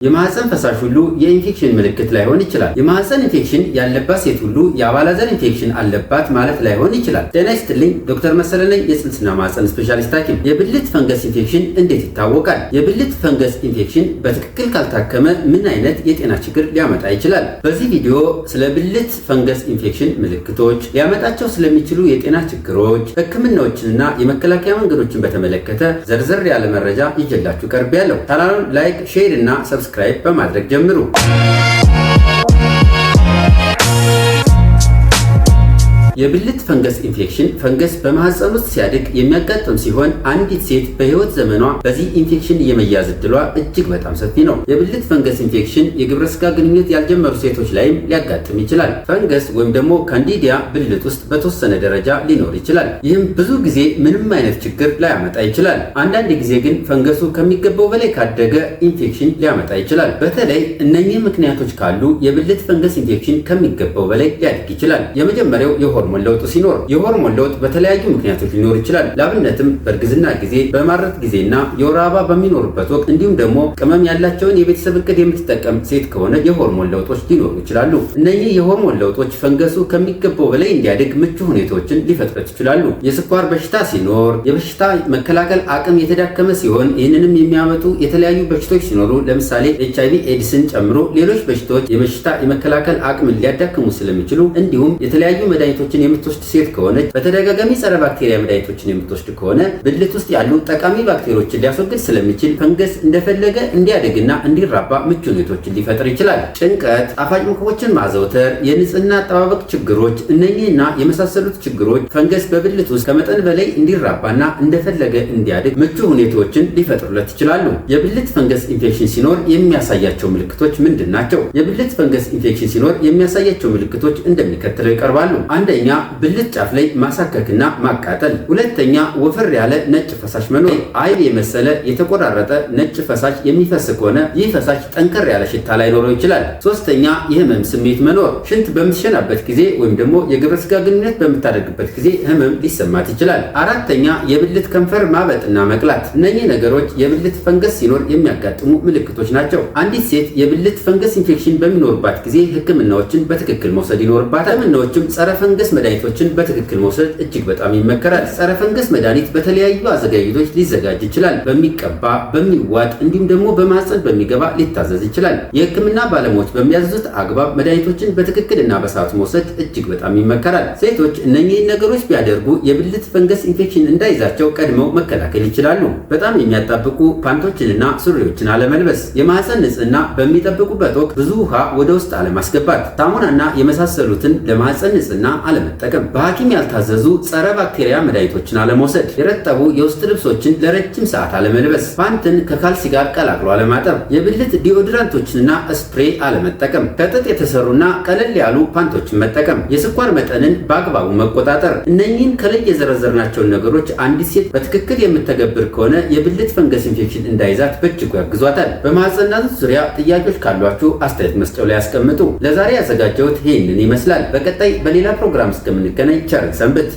የማህፀን ፈሳሽ ሁሉ የኢንፌክሽን ምልክት ላይሆን ይችላል። የማህፀን ኢንፌክሽን ያለባት ሴት ሁሉ የአባላዘር ኢንፌክሽን አለባት ማለት ላይሆን ይችላል። ጤና ይስጥልኝ፣ ዶክተር መሰለ ነኝ፣ የጽንስና ማህፀን ስፔሻሊስት ሐኪም። የብልት ፈንገስ ኢንፌክሽን እንዴት ይታወቃል? የብልት ፈንገስ ኢንፌክሽን በትክክል ካልታከመ ምን አይነት የጤና ችግር ሊያመጣ ይችላል? በዚህ ቪዲዮ ስለ ብልት ፈንገስ ኢንፌክሽን ምልክቶች፣ ሊያመጣቸው ስለሚችሉ የጤና ችግሮች፣ ህክምናዎችንና የመከላከያ መንገዶችን በተመለከተ ዘርዘር ያለ መረጃ ይዤላችሁ ቀርቤያለሁ። ቻናሉን ላይክ፣ ሼር እና ሰብስክራይብ በማድረግ ጀምሩ። የብልት ፈንገስ ኢንፌክሽን ፈንገስ በማህፀን ውስጥ ሲያድግ የሚያጋጥም ሲሆን አንዲት ሴት በህይወት ዘመኗ በዚህ ኢንፌክሽን የመያዝ ዕድሏ እጅግ በጣም ሰፊ ነው። የብልት ፈንገስ ኢንፌክሽን የግብረ ስጋ ግንኙነት ያልጀመሩ ሴቶች ላይም ሊያጋጥም ይችላል። ፈንገስ ወይም ደግሞ ካንዲዲያ ብልት ውስጥ በተወሰነ ደረጃ ሊኖር ይችላል። ይህም ብዙ ጊዜ ምንም አይነት ችግር ላያመጣ ይችላል። አንዳንድ ጊዜ ግን ፈንገሱ ከሚገባው በላይ ካደገ ኢንፌክሽን ሊያመጣ ይችላል። በተለይ እነኚህ ምክንያቶች ካሉ የብልት ፈንገስ ኢንፌክሽን ከሚገባው በላይ ሊያድግ ይችላል። የመጀመሪያው የሆርሞን ለውጥ ሲኖር፣ የሆርሞን ለውጥ በተለያዩ ምክንያቶች ሊኖር ይችላል። ላብነትም በእርግዝና ጊዜ፣ በማረጥ ጊዜና የወር አበባ በሚኖርበት ወቅት እንዲሁም ደግሞ ቅመም ያላቸውን የቤተሰብ እቅድ የምትጠቀም ሴት ከሆነ የሆርሞን ለውጦች ሊኖሩ ይችላሉ። እነዚህ የሆርሞን ለውጦች ፈንገሱ ከሚገባው በላይ እንዲያድግ ምቹ ሁኔታዎችን ሊፈጥሩ ይችላሉ። የስኳር በሽታ ሲኖር፣ የበሽታ መከላከል አቅም የተዳከመ ሲሆን፣ ይህንንም የሚያመጡ የተለያዩ በሽታዎች ሲኖሩ ለምሳሌ HIV ኤድስን ጨምሮ ሌሎች በሽታዎች የበሽታ የመከላከል አቅምን ሊያዳክሙ ስለሚችሉ እንዲሁም የተለያዩ መድኃኒቶችን የምትወስድ ሴት ከሆነች በተደጋጋሚ ጸረ ባክቴሪያ መድኃኒቶችን የምትወስድ ከሆነ ብልት ውስጥ ያሉ ጠቃሚ ባክቴሪያዎችን ሊያስወግድ ስለሚችል ፈንገስ እንደፈለገ እንዲያድግና እንዲራባ ምቹ ሁኔታዎችን ሊፈጥር ይችላል። ጭንቀት፣ ጣፋጭ ምግቦችን ማዘውተር፣ የንጽህና አጠባበቅ ችግሮች፣ እነኚህና የመሳሰሉት ችግሮች ፈንገስ በብልት ውስጥ ከመጠን በላይ እንዲራባና እንደፈለገ እንዲያድግ ምቹ ሁኔታዎችን ሊፈጥሩለት ይችላሉ። የብልት ፈንገስ ኢንፌክሽን ሲኖር የሚያሳያቸው ምልክቶች ምንድን ናቸው? የብልት ፈንገስ ኢንፌክሽን ሲኖር የሚያሳያቸው ምልክቶች እንደሚከተለው ይቀርባሉ። አንደኛ፣ ብልት ጫፍ ላይ ማሳከክና ማቃጠል። ሁለተኛ፣ ወፈር ያለ ነጭ ፈሳሽ መኖር። አይብ የመሰለ የተቆራረጠ ነጭ ፈሳሽ የሚፈስ ከሆነ ይህ ፈሳሽ ጠንከር ያለ ሽታ ላይኖረው ይችላል። ሶስተኛ፣ የህመም ስሜት መኖር። ሽንት በምትሸናበት ጊዜ ወይም ደግሞ የግብረ ስጋ ግንኙነት በምታደርግበት ጊዜ ህመም ሊሰማት ይችላል። አራተኛ፣ የብልት ከንፈር ማበጥና መቅላት። እነዚህ ነገሮች የብልት ፈንገስ ሲኖር የሚያጋጥሙ ምልክቶች ናቸው። አንዲት ሴት የብልት ፈንገስ ኢንፌክሽን በሚኖርባት ጊዜ ህክምናዎችን በትክክል መውሰድ ይኖርባታል። ህክምናዎችም ጸረ ፈንገስ መድኃኒቶችን በትክክል መውሰድ እጅግ በጣም ይመከራል። ጸረ ፈንገስ መድኃኒት በተለያዩ አዘጋጅቶች ሊዘጋጅ ይችላል። በሚቀባ፣ በሚዋጥ እንዲሁም ደግሞ በማህፀን በሚገባ ሊታዘዝ ይችላል። የህክምና ባለሙያዎች በሚያዘዙት አግባብ መድኃኒቶችን በትክክልና በሰዓቱ መውሰድ እጅግ በጣም ይመከራል። ሴቶች እነኚህን ነገሮች ቢያደርጉ የብልት ፈንገስ ኢንፌክሽን እንዳይዛቸው ቀድመው መከላከል ይችላሉ። በጣም የሚያጣብቁ ፓንቶችንና ሱሪዎችን አለመልበስ፣ የማህፀን ንጽህና በሚጠብቁበት ወቅት ብዙ ውሃ ወደ ውስጥ አለማስገባት፣ ሳሙናና የመሳሰሉትን ለማህፀን ንጽህና አለመጠቀም፣ በሐኪም ያልታዘዙ ጸረ ባክቴሪያ መድኃኒቶችን አለመውሰድ፣ የረጠቡ የውስጥ ልብሶችን ለረጅም ሰዓት አለመልበስ፣ ፓንትን ከካልሲ ጋር ቀላቅሎ አለማጠብ፣ የብልት ዲኦድራንቶችንና ስፕሬይ አለመጠቀም፣ ከጥጥ የተሰሩና ቀለል ያሉ ፓንቶችን መጠቀም፣ የስኳር መጠንን በአግባቡ መቆጣጠር። እነኚህን ከላይ የዘረዘርናቸውን ነገሮች አንዲት ሴት በትክክል የምትተገብር ከሆነ የብልት ፈንገስ ኢንፌክሽን እንዳይዛት በእጅጉ ያግዟታል። በማህፀንና ዙሪያ ጥያቄዎች ካሏችሁ አስተያየት መስጫው ላይ ያስቀምጡ። ለዛሬ ያዘጋጀሁት ይህንን ይመስላል። በቀጣይ በሌላ ፕሮግራም እስከምንገናኝ ቸር ሰንብት።